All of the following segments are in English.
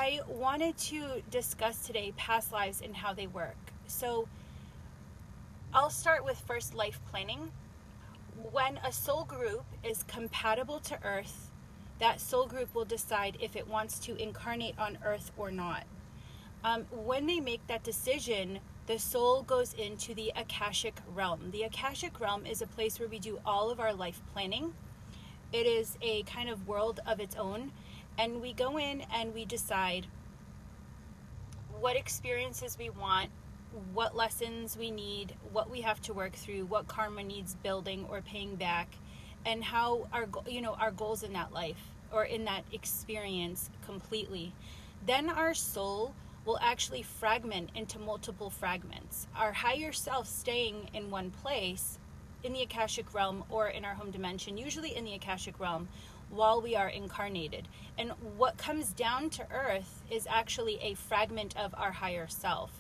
I wanted to discuss today past lives and how they work. So I'll start with first life planning. When a soul group is compatible to Earth, that soul group will decide if it wants to incarnate on Earth or not. When they make that decision, the soul goes into the Akashic realm. The Akashic realm is a place where we do all of our life planning. It is a kind of world of its own, and we go in and we decide what experiences we want, what lessons we need, what we have to work through, what karma needs building or paying back, and how our goals in that life or in that experience completely. Then our soul will actually fragment into multiple fragments. Our higher self staying in one place in the Akashic realm or in our home dimension, usually in the Akashic realm, while we are incarnated. And what comes down to Earth is actually a fragment of our higher self,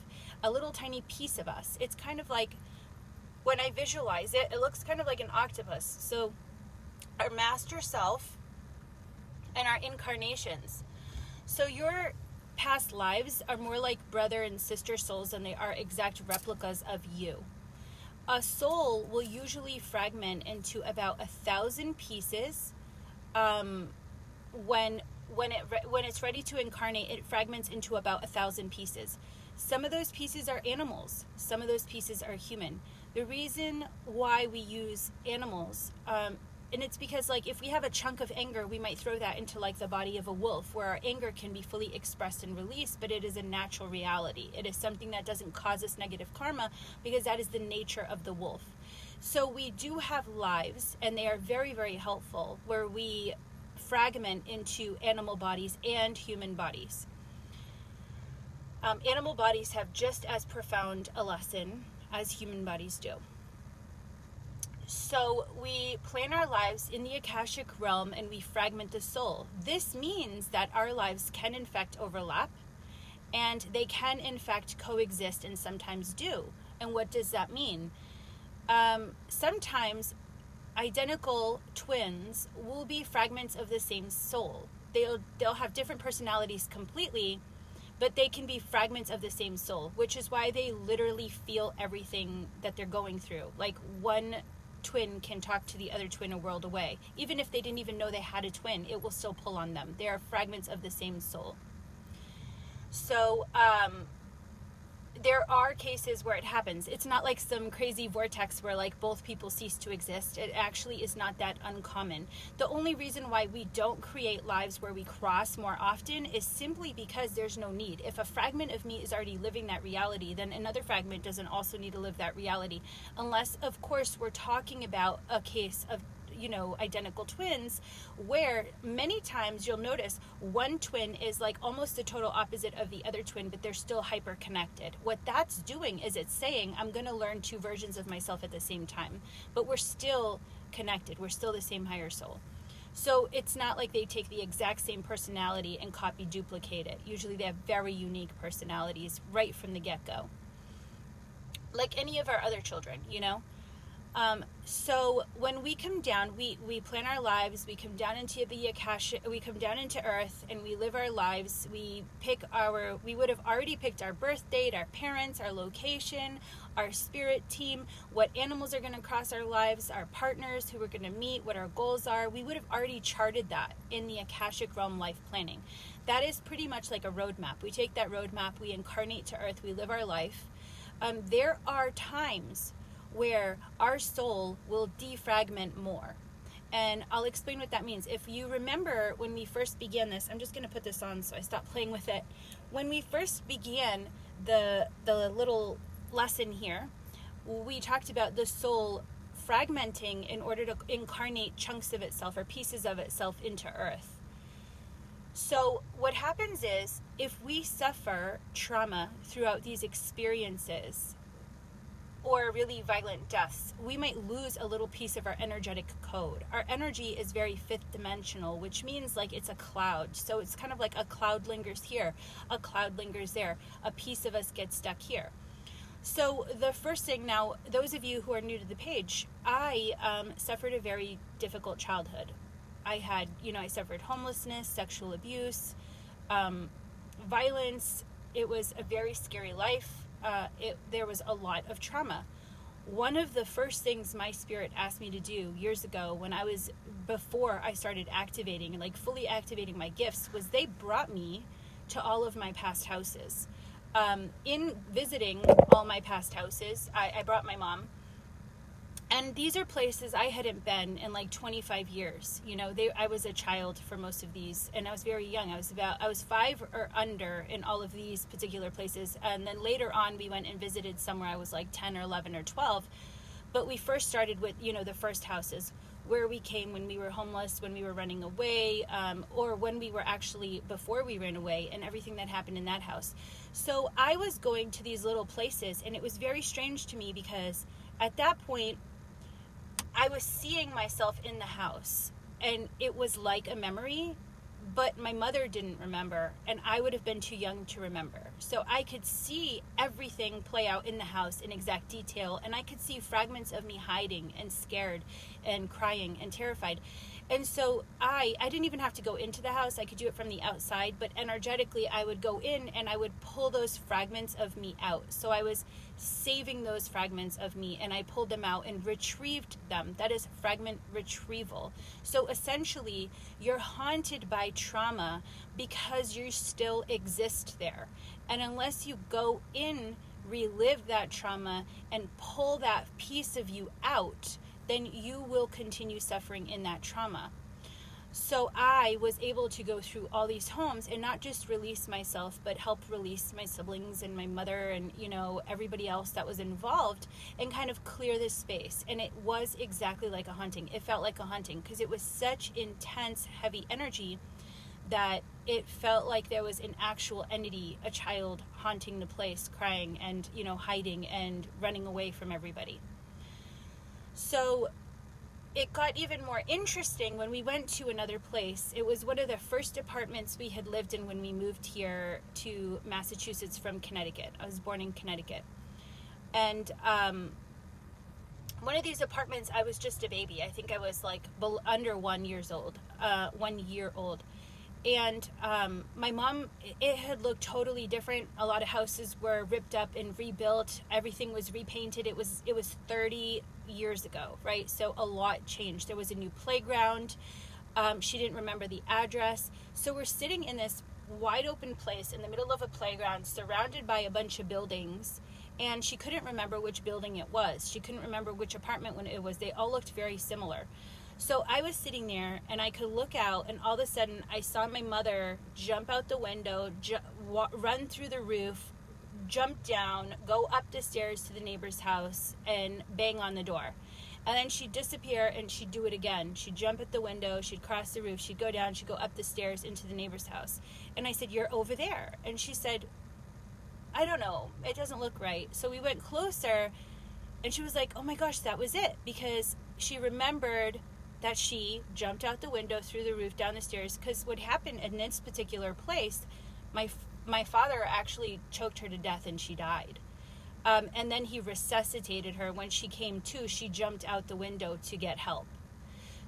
a little tiny piece of us. It's kind of like, when I visualize it, it looks kind of like an octopus. So our master self and our incarnations. So your past lives are more like brother and sister souls than they are exact replicas of you. A soul will usually fragment into about 1,000 pieces. When it's ready to incarnate, it fragments into about 1,000 pieces. Some of those pieces are animals. Some of those pieces are human. The reason why we use animals, and it's because, like, if we have a chunk of anger, we might throw that into, like, the body of a wolf, where our anger can be fully expressed and released, but it is a natural reality. It is something that doesn't cause us negative karma, because that is the nature of the wolf. So we do have lives, and they are very, very helpful, where we fragment into animal bodies and human bodies. Animal bodies have just as profound a lesson as human bodies do. So we plan our lives in the Akashic realm and we fragment the soul. This means that our lives can in fact overlap, and they can in fact coexist, and sometimes do. And what does that mean? Sometimes identical twins will be fragments of the same soul. They'll have different personalities completely, but they can be fragments of the same soul, which is why they literally feel everything that they're going through. Like, one twin can talk to the other twin a world away. Even if they didn't even know they had a twin, it will still pull on them. They are fragments of the same soul. So there are cases where it happens. It's not like some crazy vortex where, like, both people cease to exist. It actually is not that uncommon. The only reason why we don't create lives where we cross more often is simply because there's no need. If a fragment of me is already living that reality, then another fragment doesn't also need to live that reality. Unless, of course, we're talking about a case of identical twins, where many times you'll notice one twin is like almost the total opposite of the other twin, but they're still hyper connected. What that's doing is it's saying, I'm going to learn two versions of myself at the same time, but we're still connected. We're still the same higher soul. So it's not like they take the exact same personality and copy duplicate it. Usually they have very unique personalities right from the get-go, like any of our other children, So when we come down, we plan our lives, we come down into the Akashic, we come down into Earth, and we live our lives. We would have already picked our birth date, our parents, our location, our spirit team, what animals are going to cross our lives, our partners who we're going to meet, what our goals are. We would have already charted that in the Akashic realm life planning. That is pretty much like a roadmap. We take that roadmap, we incarnate to Earth, we live our life. There are times where our soul will defragment more. And I'll explain what that means. If you remember when we first began this, I'm just going to put this on so I stop playing with it. When we first began the little lesson here, we talked about the soul fragmenting in order to incarnate chunks of itself or pieces of itself into Earth. So what happens is, if we suffer trauma throughout these experiences, or really violent deaths, we might lose a little piece of our energetic code. Our energy is very fifth dimensional, which means like it's a cloud. So it's kind of like a cloud lingers here, a cloud lingers there, a piece of us gets stuck here. So the first thing, now, those of you who are new to the page, I suffered a very difficult childhood. I suffered homelessness, sexual abuse, violence. It was a very scary life. There was a lot of trauma. One of the first things my spirit asked me to do years ago, before I started activating, like fully activating my gifts, was they brought me to all of my past houses. In visiting all my past houses, I brought my mom. And these are places I hadn't been in like 25 years. I was a child for most of these, and I was very young. I was 5 or under in all of these particular places. And then later on, we went and visited somewhere I was like 10 or 11 or 12. But we first started with, the first houses where we came when we were homeless, when we were running away, or when we were actually, before we ran away, and everything that happened in that house. So I was going to these little places, and it was very strange to me because at that point, I was seeing myself in the house, and it was like a memory, but my mother didn't remember, and I would have been too young to remember. So I could see everything play out in the house in exact detail, and I could see fragments of me hiding and scared and crying and terrified. And so I didn't even have to go into the house. I could do it from the outside, but energetically I would go in and I would pull those fragments of me out. So I was saving those fragments of me, and I pulled them out and retrieved them. That is fragment retrieval. So essentially, you're haunted by trauma because you still exist there. And unless you go in, relive that trauma, and pull that piece of you out, then you will continue suffering in that trauma. So I was able to go through all these homes and not just release myself, but help release my siblings and my mother and, everybody else that was involved, and kind of clear this space. And it was exactly like a haunting. It felt like a haunting because it was such intense, heavy energy that it felt like there was an actual entity, a child, haunting the place, crying and, hiding and running away from everybody. So it got even more interesting when we went to another place. It was one of the first apartments we had lived in when we moved here to Massachusetts from Connecticut. I was born in Connecticut. And one of these apartments, I was just a baby. I think I was like under 1 year old. And my mom, it had looked totally different. A lot of houses were ripped up and rebuilt. Everything was repainted. It was 30 years ago, right? So a lot changed. There was a new playground. She didn't remember the address. So we're sitting in this wide open place in the middle of a playground surrounded by a bunch of buildings. And she couldn't remember which building it was. She couldn't remember which apartment when it was. They all looked very similar. So I was sitting there, and I could look out, and all of a sudden I saw my mother jump out the window, run through the roof, jump down, go up the stairs to the neighbor's house, and bang on the door. And then she'd disappear, and she'd do it again. She'd jump at the window, she'd cross the roof, she'd go down, she'd go up the stairs into the neighbor's house. And I said, "You're over there." And she said, "I don't know, it doesn't look right." So we went closer, and she was like, "Oh my gosh, that was it," because she remembered that she jumped out the window, through the roof, down the stairs. Because what happened in this particular place, my father actually choked her to death and she died. And then he resuscitated her. When she came to, she jumped out the window to get help.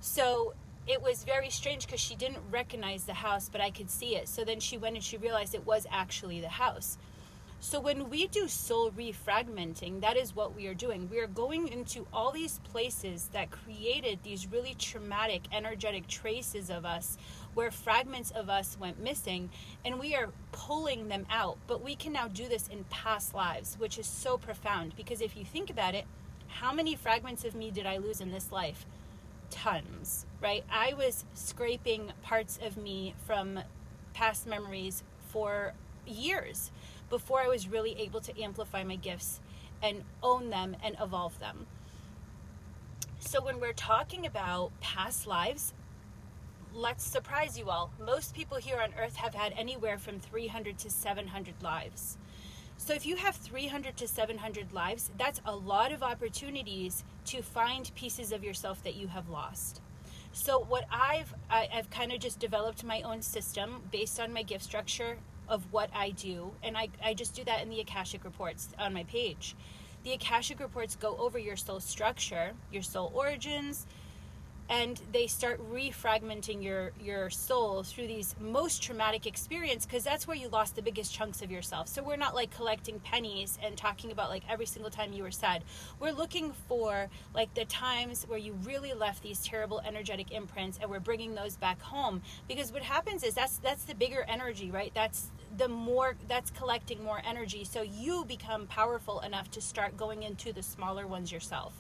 So it was very strange because she didn't recognize the house, but I could see it. So then she went and she realized it was actually the house. So when we do soul refragmenting, that is what we are doing. We are going into all these places that created these really traumatic energetic traces of us, where fragments of us went missing, and we are pulling them out. But we can now do this in past lives, which is so profound, because if you think about it, how many fragments of me did I lose in this life? Tons, right? I was scraping parts of me from past memories for years before I was really able to amplify my gifts and own them and evolve them. So when we're talking about past lives, let's surprise you all. Most people here on earth have had anywhere from 300 to 700 lives. So if you have 300 to 700 lives, that's a lot of opportunities to find pieces of yourself that you have lost. So what I've kind of just developed my own system based on my gift structure of what I do, and I just do that in the Akashic Reports on my page. The Akashic Reports go over your soul structure, your soul origins, and they start refragmenting your soul through these most traumatic experience, because that's where you lost the biggest chunks of yourself. So we're not like collecting pennies and talking about like every single time you were sad. We're looking for like the times where you really left these terrible energetic imprints, and we're bringing those back home. Because what happens is that's the bigger energy, right? That's collecting more energy, so you become powerful enough to start going into the smaller ones yourself.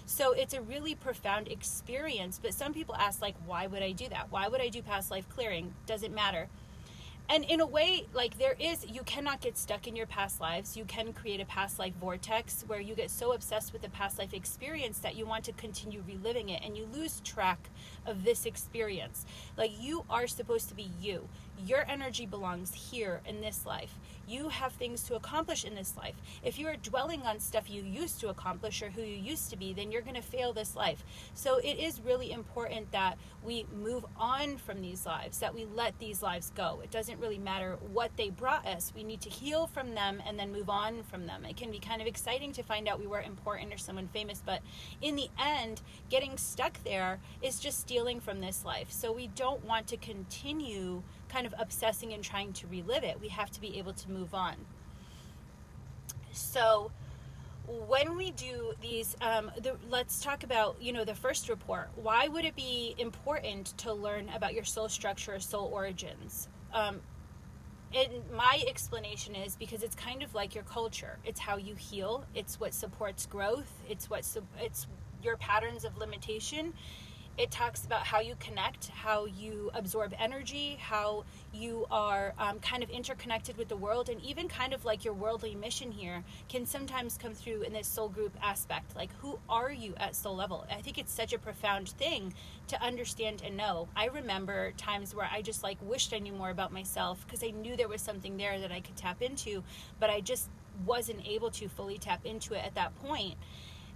So it's a really profound experience. But some people ask, like, why would I do that? Why would I do past life clearing? Doesn't matter. And in a way, like, you cannot get stuck in your past lives. You can create a past life vortex where you get so obsessed with the past life experience that you want to continue reliving it, and you lose track of this experience. Like, you are supposed to be you. Your energy belongs here in this life. You have things to accomplish in this life. If you are dwelling on stuff you used to accomplish or who you used to be, then you're going to fail this life. So it is really important that we move on from these lives, that we let these lives go. It doesn't really matter what they brought us. We need to heal from them and then move on from them. It can be kind of exciting to find out we were important or someone famous, but in the end, getting stuck there is just stealing from this life. So we don't want to continue kind of obsessing and trying to relive it. We have to be able to move on. So when we do these, let's talk about, the first report. Why would it be important to learn about your soul structure, soul origins? And my explanation is because it's kind of like your culture. It's how you heal. It's what supports growth. It's your patterns of limitation. It talks about how you connect, how you absorb energy, how you are kind of interconnected with the world, and even kind of like your worldly mission here can sometimes come through in this soul group aspect. Like, who are you at soul level? I think it's such a profound thing to understand and know. I remember times where I just like wished I knew more about myself because I knew there was something there that I could tap into, but I just wasn't able to fully tap into it at that point.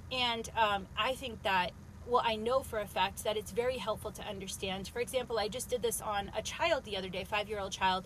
And I think that, well, I know for a fact that it's very helpful to understand. For example, I just did this on a child the other day, 5-year-old child,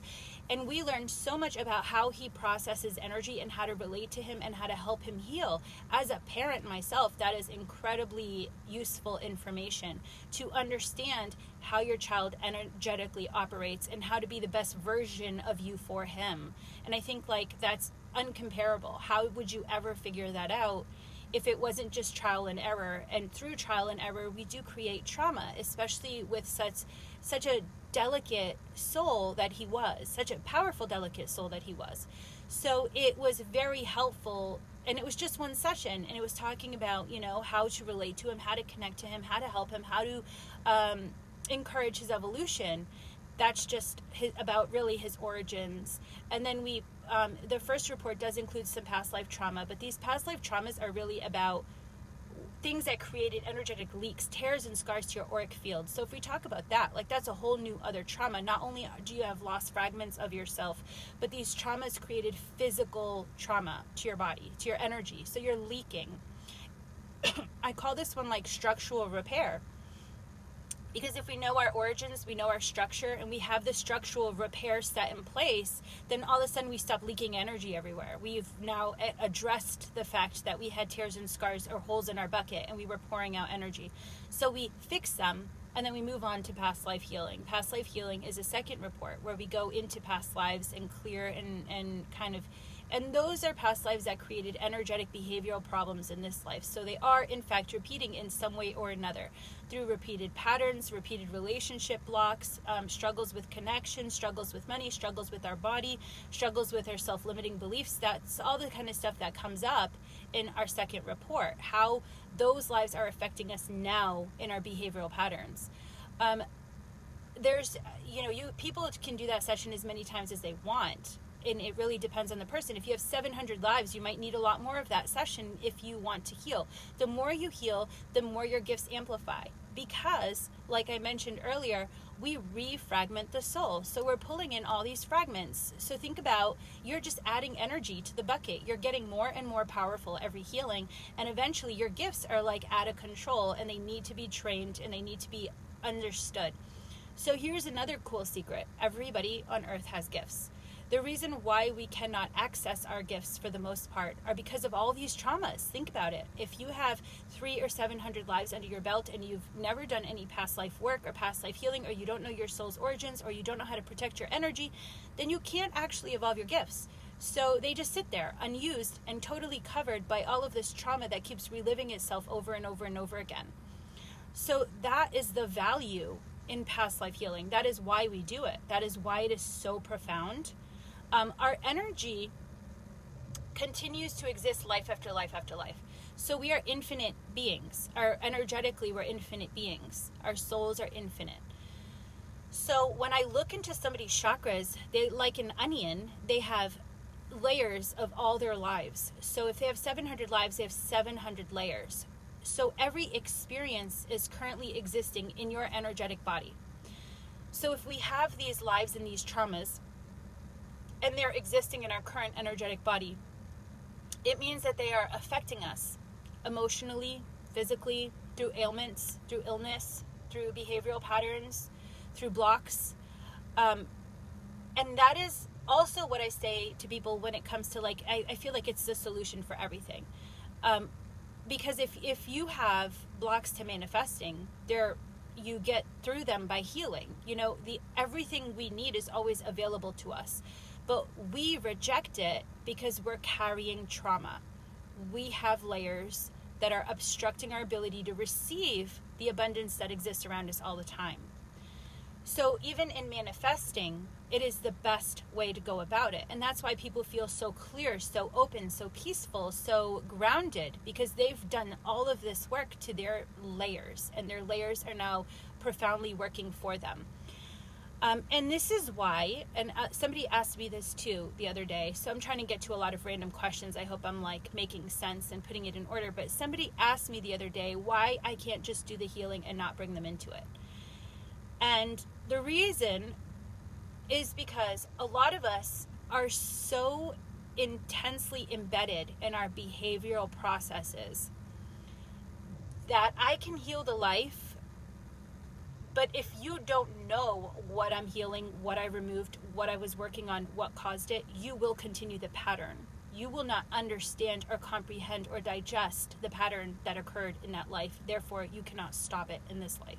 and we learned so much about how he processes energy and how to relate to him and how to help him heal. As a parent myself, that is incredibly useful information to understand how your child energetically operates and how to be the best version of you for him. And I think like that's uncomparable. How would you ever figure that out if it wasn't just trial and error? And through trial and error, we do create trauma, especially with such a delicate soul that he was, such a powerful, delicate soul that he was. So it was very helpful, and it was just one session, and it was talking about, how to relate to him, how to connect to him, how to help him, how to encourage his evolution. That's just about really his origins. And then the first report does include some past life trauma, but these past life traumas are really about things that created energetic leaks, tears and scars to your auric field. So if we talk about that, like that's a whole new other trauma. Not only do you have lost fragments of yourself, but these traumas created physical trauma to your body, to your energy. So you're leaking. I call this one like structural repair. Because if we know our origins, we know our structure, and we have the structural repair set in place, then all of a sudden we stop leaking energy everywhere. We've now addressed the fact that we had tears and scars or holes in our bucket, and we were pouring out energy. So we fix them, and then we move on to past life healing. Past life healing is a second report where we go into past lives and clear and kind of... And those are past lives that created energetic behavioral problems in this life. So they are, in fact, repeating in some way or another through repeated patterns, repeated relationship blocks, struggles with connection, struggles with money, struggles with our body, struggles with our self-limiting beliefs. That's all the kind of stuff that comes up in our second report, how those lives are affecting us now in our behavioral patterns. People can do that session as many times as they want. And it really depends on the person. If you have 700 lives, you might need a lot more of that session if you want to heal. The more you heal, the more your gifts amplify. Because, like I mentioned earlier, we refragment the soul. So we're pulling in all these fragments. So think about, you're just adding energy to the bucket. You're getting more and more powerful every healing. And eventually your gifts are like out of control, and they need to be trained and they need to be understood. So here's another cool secret. Everybody on earth has gifts. The reason why we cannot access our gifts for the most part are because of all these traumas. Think about it. If you have 300 or 700 lives under your belt and you've never done any past life work or past life healing, or you don't know your soul's origins, or you don't know how to protect your energy, then you can't actually evolve your gifts. So they just sit there unused and totally covered by all of this trauma that keeps reliving itself over and over and over again. So that is the value in past life healing. That is why we do it. That is why it is so profound. Our energy continues to exist life after life after life. So we are infinite beings. Energetically, we're infinite beings. Our souls are infinite. So when I look into somebody's chakras, they, like an onion, they have layers of all their lives. So if they have 700 lives, they have 700 layers. So every experience is currently existing in your energetic body. So if we have these lives and these traumas, and they're existing in our current energetic body, it means that they are affecting us emotionally, physically, through ailments, through illness, through behavioral patterns, through blocks. And that is also what I say to people when it comes to, like, I feel like it's the solution for everything. Because if you have blocks to manifesting, you get through them by healing. Everything we need is always available to us. But we reject it because we're carrying trauma. We have layers that are obstructing our ability to receive the abundance that exists around us all the time. So even in manifesting, it is the best way to go about it. And that's why people feel so clear, so open, so peaceful, so grounded, because they've done all of this work to their layers, and their layers are now profoundly working for them. And this is why, and somebody asked me this too the other day, so I'm trying to get to a lot of random questions. I hope I'm making sense and putting it in order, but somebody asked me the other day why I can't just do the healing and not bring them into it. And the reason is because a lot of us are so intensely embedded in our behavioral processes that I can heal the life, but if you don't know what I'm healing, what I removed, what I was working on, what caused it, you will continue the pattern. You will not understand or comprehend or digest the pattern that occurred in that life. Therefore, you cannot stop it in this life.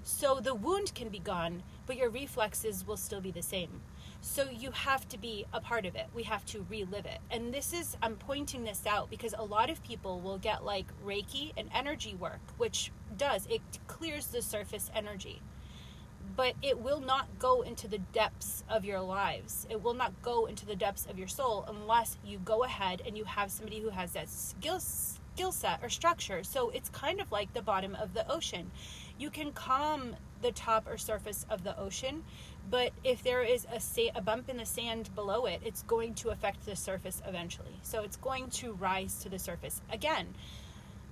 So the wound can be gone, but your reflexes will still be the same. So you have to be a part of it. We have to relive it. And I'm pointing this out because a lot of people will get like Reiki and energy work, which it clears the surface energy. But it will not go into the depths of your lives. It will not go into the depths of your soul unless you go ahead and you have somebody who has that skill set or structure. So it's kind of like the bottom of the ocean. You can calm the top or surface of the ocean, but if there is a bump in the sand below it, it's going to affect the surface eventually. So it's going to rise to the surface. Again,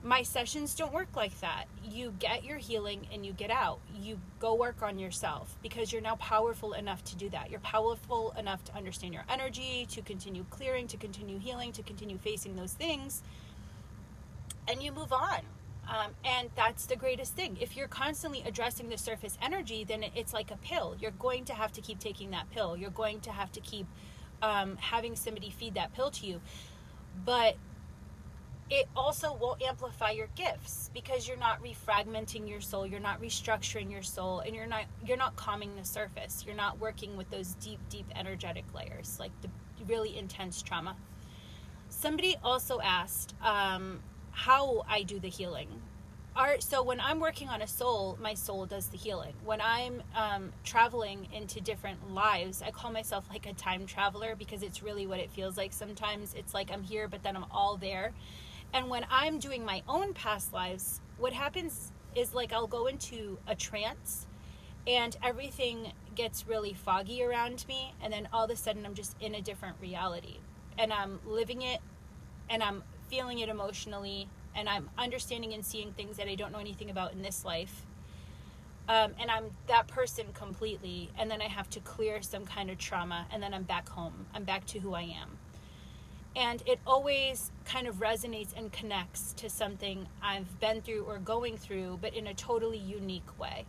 my sessions don't work like that. You get your healing and you get out. You go work on yourself because you're now powerful enough to do that. You're powerful enough to understand your energy, to continue clearing, to continue healing, to continue facing those things, and you move on. And that's the greatest thing. If you're constantly addressing the surface energy, then it's like a pill. You're going to have to keep taking that pill. You're going to have to keep having somebody feed that pill to you. But it also will amplify your gifts because you're not refragmenting your soul, you're not restructuring your soul, and you're not calming the surface. You're not working with those deep energetic layers, like the really intense trauma. Somebody also asked how I do the healing. So when I'm working on a soul, my soul does the healing. When I'm traveling into different lives, I call myself like a time traveler because it's really what it feels like. Sometimes it's like I'm here, but then I'm all there. And when I'm doing my own past lives, what happens is like I'll go into a trance and everything gets really foggy around me. And then all of a sudden I'm just in a different reality and I'm living it and I'm feeling it emotionally and I'm understanding and seeing things that I don't know anything about in this life. And I'm that person completely. And then I have to clear some kind of trauma and then I'm back home. I'm back to who I am. And it always kind of resonates and connects to something I've been through or going through, but in a totally unique way.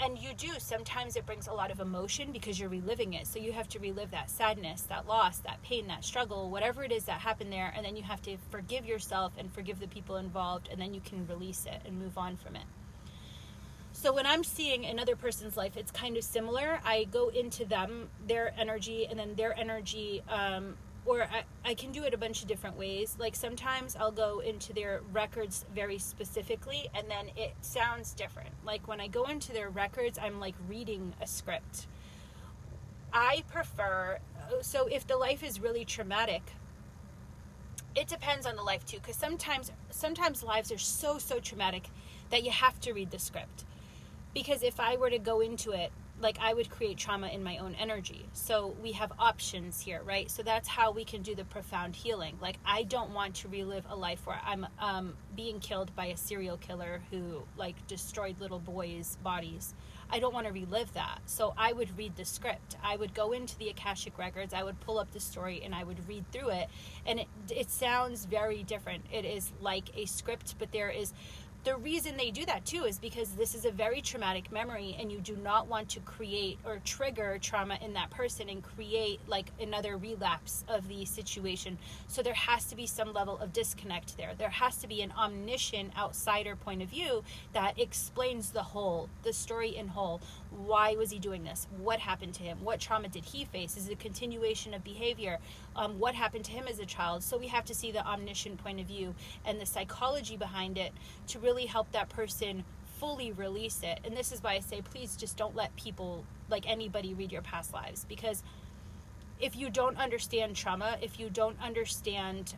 And you do, sometimes it brings a lot of emotion because you're reliving it. So you have to relive that sadness, that loss, that pain, that struggle, whatever it is that happened there. And then you have to forgive yourself and forgive the people involved. And then you can release it and move on from it. So when I'm seeing another person's life, it's kind of similar. I go into them, their energy, and then their energy, or I can do it a bunch of different ways. Like sometimes I'll go into their records very specifically, and then it sounds different. Like when I go into their records, I'm like reading a script. I prefer, so if the life is really traumatic, it depends on the life too, because sometimes lives are so traumatic that you have to read the script. Because if I were to go into it, like I would create trauma in my own energy. So we have options here, right? So that's how we can do the profound healing. Like I don't want to relive a life where I'm being killed by a serial killer who like destroyed little boys' bodies. I don't want to relive that. So I would read the script. I would go into the Akashic Records, I would pull up the story and I would read through it. And it sounds very different. It is like a script, but the reason they do that too is because this is a very traumatic memory and you do not want to create or trigger trauma in that person and create like another relapse of the situation. So there has to be some level of disconnect there. There has to be an omniscient outsider point of view that explains the story in whole. Why was he doing this? What happened to him? What trauma did he face? Is it a continuation of behavior? What happened to him as a child? So we have to see the omniscient point of view and the psychology behind it to really help that person fully release it. And this is why I say, please just don't let people, like anybody, read your past lives. Because if you don't understand trauma, if you don't understand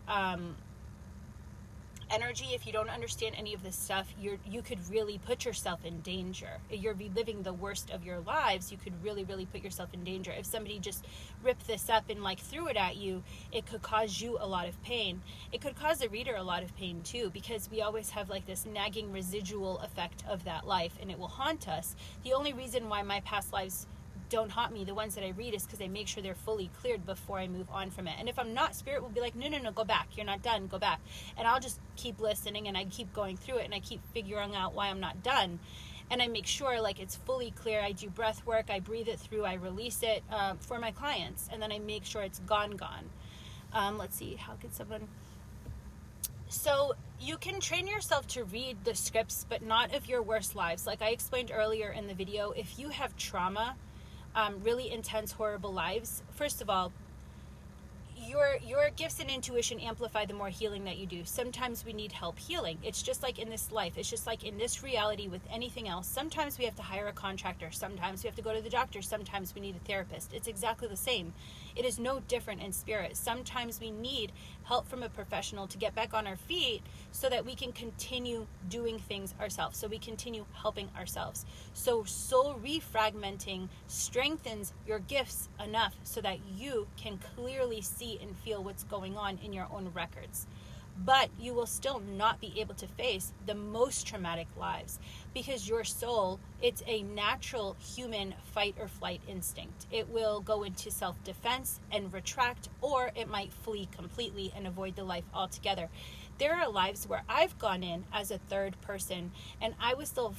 energy, if you don't understand any of this stuff, you could really put yourself in danger. You're reliving the worst of your lives. You could really put yourself in danger. If somebody just ripped this up and like threw it at you, it could cause you a lot of pain. It could cause the reader a lot of pain too, because we always have like this nagging residual effect of that life, and it will haunt us. The only reason why my past lives don't haunt me, the ones that I read, is because I make sure they're fully cleared before I move on from it. And if I'm not, Spirit will be like, no, go back. You're not done. Go back. And I'll just keep listening and I keep going through it and I keep figuring out why I'm not done. And I make sure like it's fully clear. I do breath work. I breathe it through. I release it for my clients. And then I make sure it's gone. Let's see. How could someone... So you can train yourself to read the scripts, but not of your worst lives. Like I explained earlier in the video, if you have trauma, really intense, horrible lives, first of all, your gifts and intuition amplify the more healing that you do. Sometimes we need help healing. It's just like in this life. It's just like in this reality with anything else. Sometimes we have to hire a contractor. Sometimes we have to go to the doctor. Sometimes we need a therapist. It's exactly the same. It is no different in spirit. Sometimes we need help from a professional to get back on our feet so that we can continue doing things ourselves, so we continue helping ourselves. So soul refragmenting strengthens your gifts enough so that you can clearly see and feel what's going on in your own records. But you will still not be able to face the most traumatic lives because your soul, it's a natural human fight or flight instinct. It will go into self-defense and retract, or it might flee completely and avoid the life altogether. There are lives where I've gone in as a third person and I was still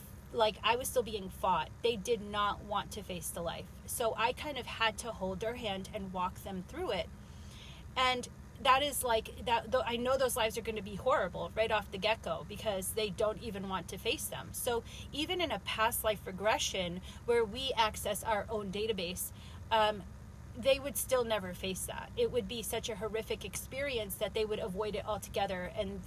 being fought. They did not want to face the life. So I kind of had to hold their hand and walk them through it. And that is like that. Though I know those lives are going to be horrible right off the get-go because they don't even want to face them. So even in a past life regression where we access our own database, they would still never face that. It would be such a horrific experience that they would avoid it altogether, and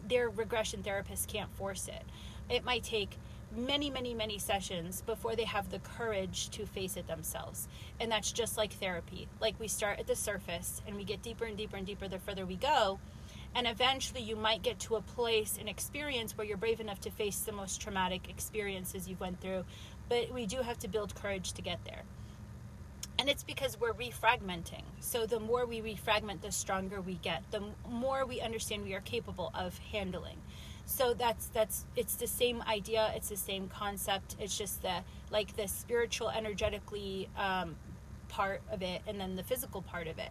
their regression therapist can't force it. It might take many sessions before they have the courage to face it themselves. And that's just like therapy. Like we start at the surface and we get deeper and deeper the further we go. And eventually you might get to a place, an experience where you're brave enough to face the most traumatic experiences you've went through. But we do have to build courage to get there. And it's because we're refragmenting. So the more we refragment, the stronger we get, the more we understand we are capable of handling. So it's the same idea, it's the same concept. It's just the spiritual, energetically part of it, and then the physical part of it.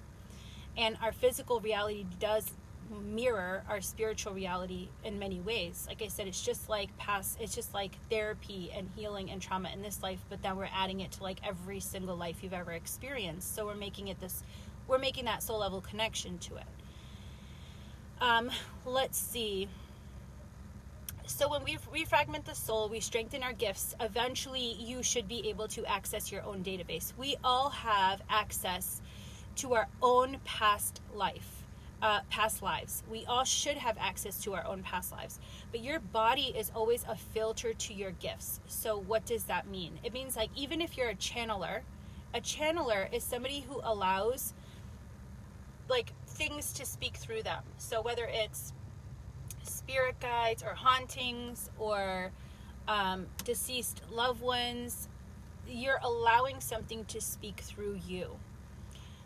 And our physical reality does mirror our spiritual reality in many ways. Like I said, it's just like therapy and healing and trauma in this life, but then we're adding it to like every single life you've ever experienced. So we're making that soul level connection to it. Let's see. So when we refragment the soul, we strengthen our gifts. Eventually, you should be able to access your own database. We all have access to our own past lives. We all should have access to our own past lives. But your body is always a filter to your gifts. So what does that mean? It means like even if you're a channeler is somebody who allows like things to speak through them. So whether it's spirit guides or hauntings or deceased loved ones, you're allowing something to speak through you.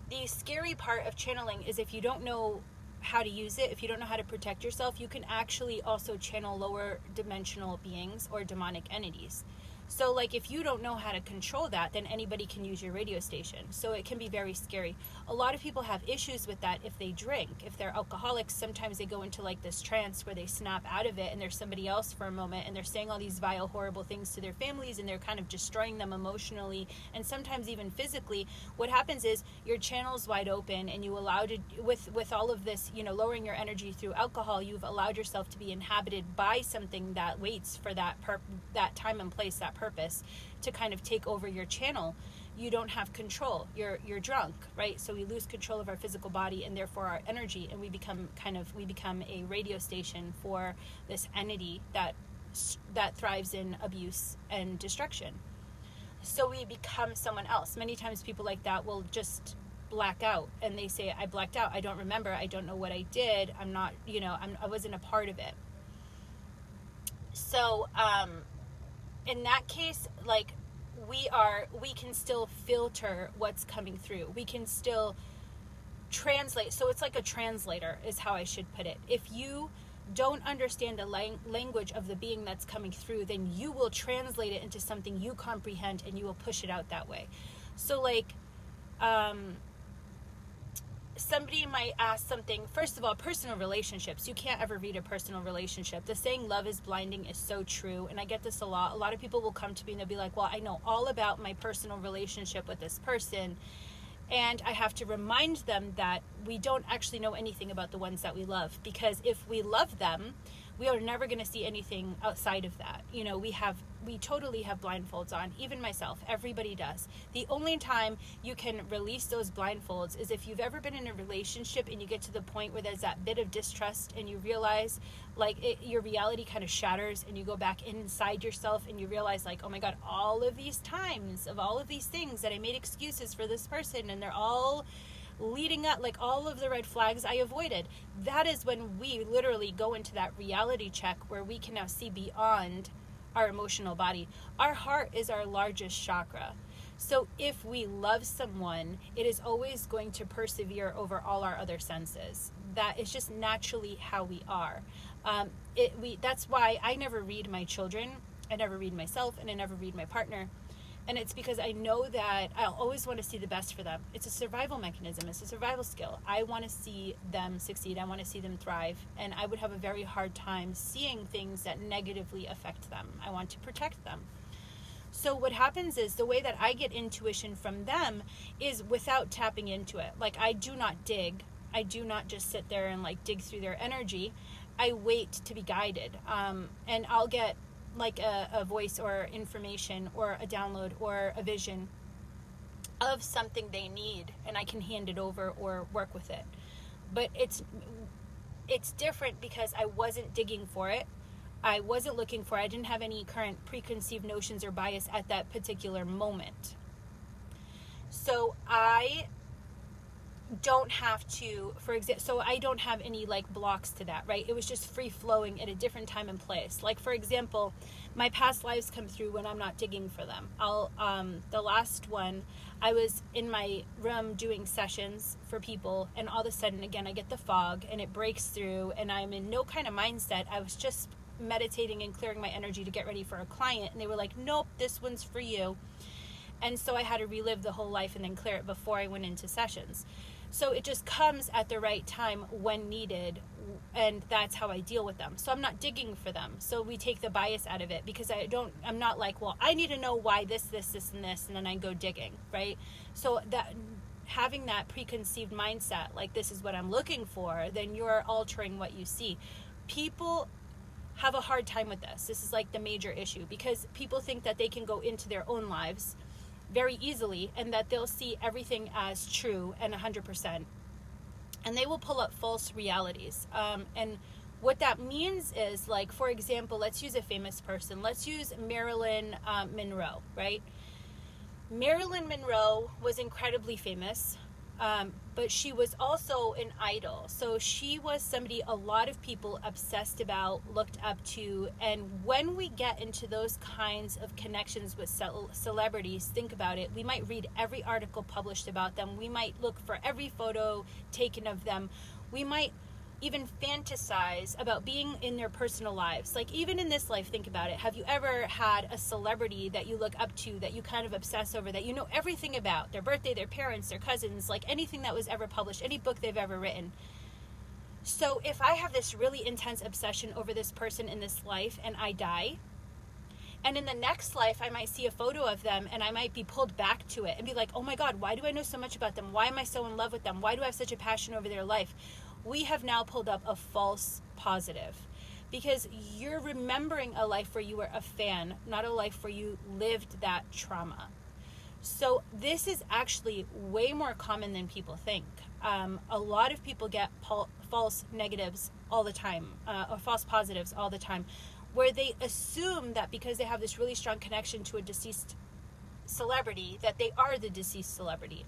The scary part of channeling is if you don't know how to use it, if you don't know how to protect yourself, you can actually also channel lower dimensional beings or demonic entities. So like if you don't know how to control that, then anybody can use your radio station. So it can be very scary. A lot of people have issues with that if they drink. If they're alcoholics, sometimes they go into like this trance where they snap out of it and there's somebody else for a moment and they're saying all these vile, horrible things to their families and they're kind of destroying them emotionally and sometimes even physically. What happens is your channel's wide open and you allowed it with all of this, lowering your energy through alcohol, you've allowed yourself to be inhabited by something that waits for that time and place, that purpose to kind of take over your channel. You don't have control. You're drunk, right? So we lose control of our physical body and therefore our energy, and we become a radio station for this entity that thrives in abuse and destruction. So we become someone else. Many times people like that will just black out and they say, I blacked out, I don't remember, I don't know what I did, I'm not, I wasn't a part of it. So in that case, like we can still filter what's coming through. We can still translate. So it's like a translator is how I should put it. If you don't understand the language of the being that's coming through, then you will translate it into something you comprehend and you will push it out that way. So like somebody might ask something. First of all, personal relationships. You can't ever read a personal relationship. The saying love is blinding is so true. And I get this a lot. A lot of people will come to me and they'll be like, well, I know all about my personal relationship with this person. And I have to remind them that we don't actually know anything about the ones that we love. Because if we love them, we are never going to see anything outside of that. We totally have blindfolds on, even myself. Everybody does. The only time you can release those blindfolds is if you've ever been in a relationship and you get to the point where there's that bit of distrust and you realize your reality kind of shatters and you go back inside yourself and you realize like, oh my God, all of these times of all of these things that I made excuses for this person and they're all leading up, like all of the red flags I avoided. That is when we literally go into that reality check where we can now see beyond our emotional body. Our heart is our largest chakra. So if we love someone, it is always going to persevere over all our other senses. That is just naturally how we are. That's why I never read my children, I never read myself, and I never read my partner. And it's because I know that I'll always want to see the best for them. It's a survival mechanism. It's a survival skill. I want to see them succeed. I want to see them thrive. And I would have a very hard time seeing things that negatively affect them. I want to protect them. So what happens is the way that I get intuition from them is without tapping into it. Like I do not dig. I do not just sit there and like dig through their energy. I wait to be guided. And I'll get like a voice or information or a download or a vision of something they need and I can hand it over or work with it. But it's different because I wasn't digging for it. I wasn't looking for it. I didn't have any current preconceived notions or bias at that particular moment. So I don't have to, so I don't have any like blocks to that, right? It was just free flowing at a different time and place. Like for example, my past lives come through when I'm not digging for them. The last one, I was in my room doing sessions for people and all of a sudden again I get the fog and it breaks through and I'm in no kind of mindset. I was just meditating and clearing my energy to get ready for a client and they were like, nope, this one's for you. And so I had to relive the whole life and then clear it before I went into sessions. So it just comes at the right time when needed, and that's how I deal with them. So I'm not digging for them. So we take the bias out of it, because I'm not like, well, I need to know why this, and this, and then I go digging, right? So that, having that preconceived mindset, like this is what I'm looking for, then you're altering what you see. People have a hard time with this. This is like the major issue, because people think that they can go into their own lives very easily and that they'll see everything as true and 100%. And they will pull up false realities. And what that means is, like, for example, let's use a famous person. Let's use Marilyn Monroe, right? Marilyn Monroe was incredibly famous, but she was also an idol. So she was somebody a lot of people obsessed about, looked up to. And when we get into those kinds of connections with celebrities, think about it. We might read every article published about them. We might look for every photo taken of them. We might even fantasize about being in their personal lives. Like, even in this life, think about it. Have you ever had a celebrity that you look up to, that you kind of obsess over, that you know everything about, their birthday, their parents, their cousins, like anything that was ever published, any book they've ever written? So if I have this really intense obsession over this person in this life and I die, and in the next life I might see a photo of them and I might be pulled back to it and be like, oh my God, why do I know so much about them? Why am I so in love with them? Why do I have such a passion over their life? We have now pulled up a false positive, because you're remembering a life where you were a fan, not a life where you lived that trauma. So this is actually way more common than people think. A lot of people get false negatives all the time, or false positives all the time, where they assume that because they have this really strong connection to a deceased celebrity, that they are the deceased celebrity.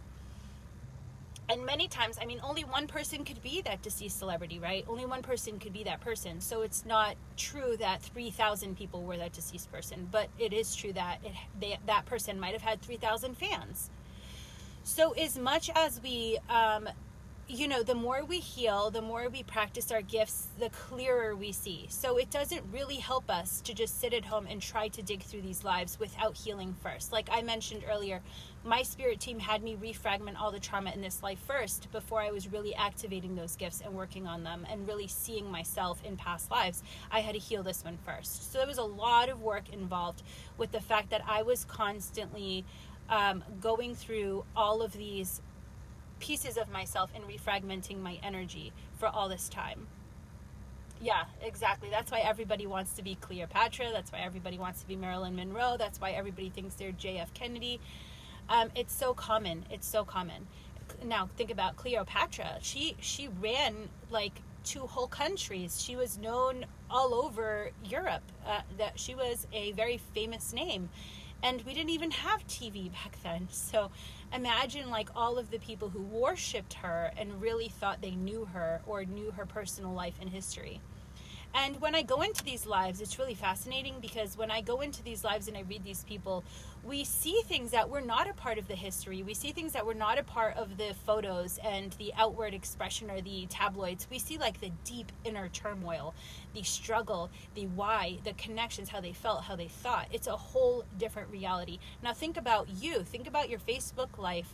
And many times, I mean, only one person could be that deceased celebrity, right? Only one person could be that person. So it's not true that 3,000 people were that deceased person, but it is true that that person might have had 3,000 fans. So as much as we, the more we heal, the more we practice our gifts, the clearer we see. So it doesn't really help us to just sit at home and try to dig through these lives without healing first. Like I mentioned earlier, my spirit team had me refragment all the trauma in this life first before I was really activating those gifts and working on them and really seeing myself in past lives. I had to heal this one first. So there was a lot of work involved with the fact that I was constantly going through all of these pieces of myself and refragmenting my energy for all this time. Yeah, exactly. That's why everybody wants to be Cleopatra. That's why everybody wants to be Marilyn Monroe. That's why everybody thinks they're JF Kennedy. It's so common. It's so common. Now think about Cleopatra. She ran like 2 whole countries. She was known all over Europe. That she was a very famous name. And we didn't even have TV back then. So imagine like all of the people who worshipped her and really thought they knew her or knew her personal life and history. And when I go into these lives, it's really fascinating, because when I go into these lives and I read these people, we see things that were not a part of the history. We see things that were not a part of the photos and the outward expression or the tabloids. We see like the deep inner turmoil, the struggle, the why, the connections, how they felt, how they thought. It's a whole different reality. Now think about you. Think about your Facebook life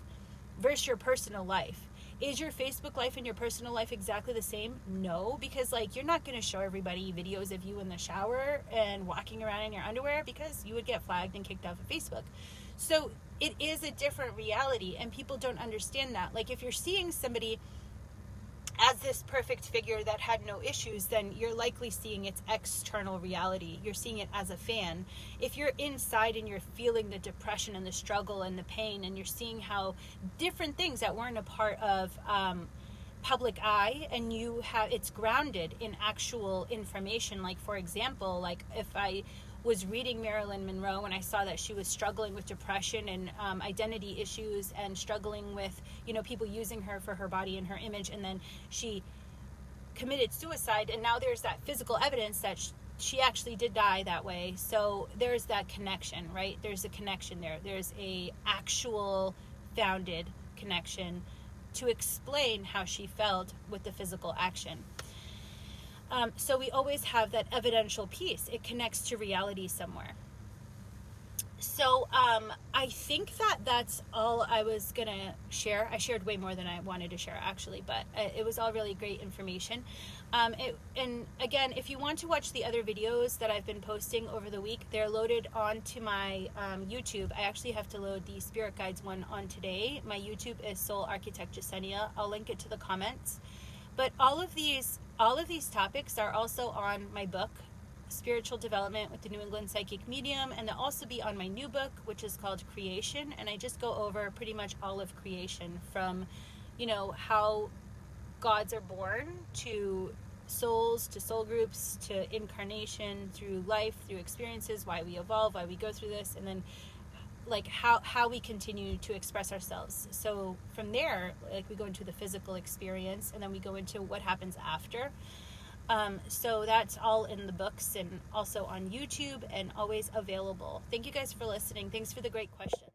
versus your personal life. Is your Facebook life and your personal life exactly the same? No, because like you're not going to show everybody videos of you in the shower and walking around in your underwear, because you would get flagged and kicked off of Facebook. So it is a different reality, and people don't understand that. Like if you're seeing somebody as this perfect figure that had no issues, then you're likely seeing its external reality. You're seeing it as a fan. If you're inside and you're feeling the depression and the struggle and the pain, and you're seeing how different things that weren't a part of public eye, and it's grounded in actual information. Like for example, like if I was reading Marilyn Monroe and I saw that she was struggling with depression and identity issues and struggling with, people using her for her body and her image, and then she committed suicide, and now there's that physical evidence that she actually did die that way. So there's that connection, right? There's a connection there. There's a actual founded connection to explain how she felt with the physical action. So we always have that evidential piece. It connects to reality somewhere. So I think that's all I was gonna share. I shared way more than I wanted to share, actually, but it was all really great information. And again, if you want to watch the other videos that I've been posting over the week, they're loaded onto my YouTube. I actually have to load the Spirit Guides one on today. My YouTube is Soul Architect Jasenia. I'll link it to the comments. But all of these topics are also on my book, Spiritual Development with the New England Psychic Medium, and they'll also be on my new book, which is called Creation, and I just go over pretty much all of creation, from how gods are born, to souls, to soul groups, to incarnation, through life, through experiences, why we evolve, why we go through this, and then like how we continue to express ourselves. So from there, like, we go into the physical experience, and then we go into what happens after. So that's all in the books and also on YouTube, and always available. Thank you guys for listening. Thanks for the great questions.